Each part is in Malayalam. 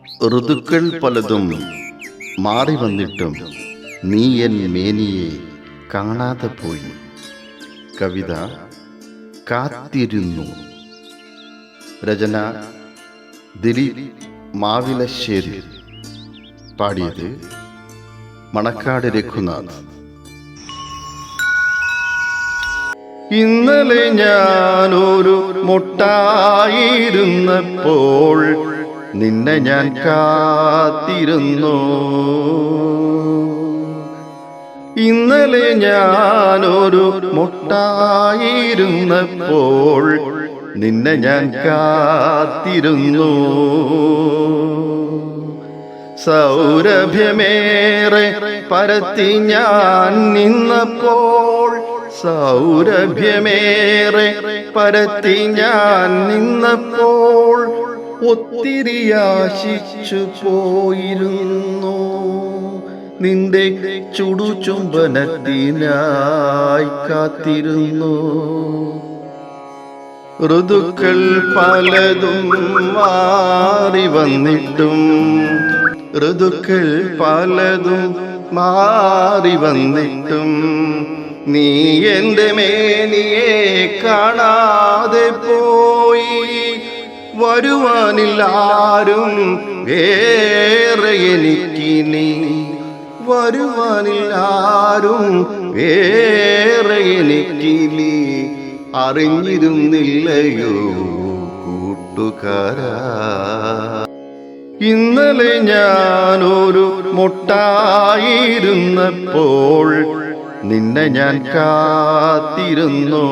ഋതുക്കൾ പലതും മാറി വന്നിട്ടും നീ എൻ മേനിയെ കാണാതെ പോയി. കവിത കാത്തിരുന്നു. രചന ദിലീപ് മാവിലശ്ശേരി. പാടിയത് മണക്കാട് രഘുനാഥ്. ഇന്നലെ ഞാനൊരു മുട്ടായിരുന്നപ്പോൾ നിന്നെ ഞാൻ കാത്തിരുന്നു. ഇന്നലെ ഞാനൊരു മുട്ടായിരുന്നപ്പോൾ നിന്നെ ഞാൻ കാത്തിരുന്നു. സൗരഭ്യമേറെ പരത്തി ഞാൻ നിന്നപ്പോൾ, സൗരഭ്യമേറെ പരത്തി ഞാൻ നിന്നപ്പോൾ ഒത്തിരി ആശിച്ചു പോയിരുന്നു. നിന്റെ ചുടുചുംബനത്തിനായി കാത്തിരുന്നു. ഋതുക്കൾ പലതും മാറി വന്നിട്ടും, ഋതുക്കൾ പലതും മാറി വന്നിട്ടും നീ എൻ്റെ മേനിയെ കാണാതെ പോയി. വരുവാനില്ലാരും വേറെ എനിക്കിനി, വരുവാനില്ലാരും വേറെ എനിക്കിനി. അറിഞ്ഞിരുന്നില്ലയോ കൂട്ടുകാരാ, ഇന്നലെ ഞാനൊരു മുട്ടായിരുന്നപ്പോൾ നിന്നെ ഞാൻ കാത്തിരുന്നു.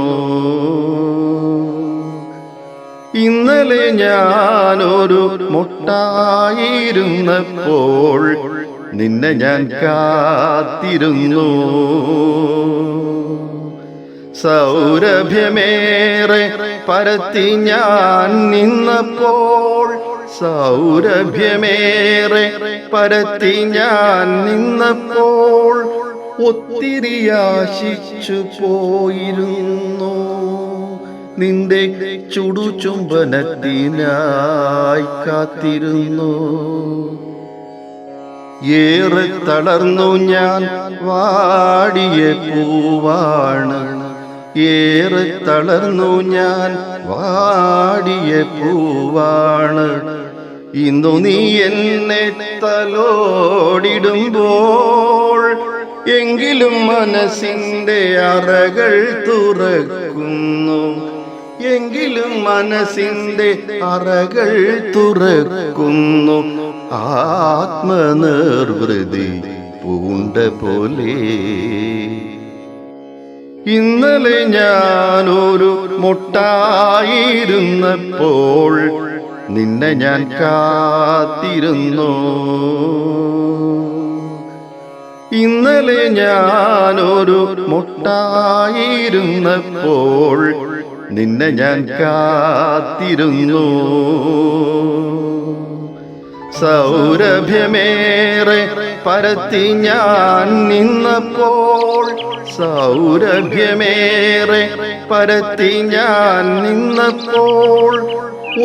ഇന്നലെ ഞാനൊരു മുട്ടായിരുന്നപ്പോൾ നിന്നെ ഞാൻ കാത്തിരുന്നു. സൗരഭ്യമേറെ പരത്തി ഞാൻ നിന്നപ്പോൾ, സൗരഭ്യമേറെ പരത്തി ഞാൻ നിന്നപ്പോൾ ഒത്തിരി ആശിച്ചു പോയിരുന്നു. നിന്റെ ചുടുചുംബനത്തിനായി കാത്തിരുന്നു. ഏറെ തളർന്നു ഞാൻ വാടിയ പൂവാണ്, ഏറെ തളർന്നു ഞാൻ വാടിയ പൂവാണ്. ഇന്നു നീ എന്നെ തലോടിടുമ്പോൾ എങ്കിലും മനസ്സിൻ്റെ അറകൾ തുറക്കുന്നു, എങ്കിലും മനസ്സിൻ്റെ അറകൾ തുറക്കുന്നു. ആത്മനിർവൃതി പൂണ്ട പോലെ ഇന്നലെ ഞാനൊരു മുട്ടായിരുന്നപ്പോൾ നിന്നെ ഞാൻ കാത്തിരുന്നു. ഇന്നലെ ഞാനൊരു മുട്ടായിരുന്നപ്പോൾ നിന്നെ ഞാൻ കാത്തിരുന്നു. സൗരഭ്യമേറെ പരത്തി ഞാൻ നിന്നപ്പോൾ, സൗരഭ്യമേറെ പരത്തി ഞാൻ നിന്നപ്പോൾ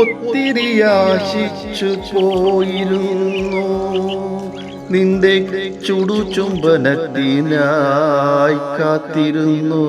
ഒത്തിരി ആശിച്ചു പോയിരുന്നു. നിന്റെ ചുടുചുംബനത്തിനായി കാത്തിരുന്നു.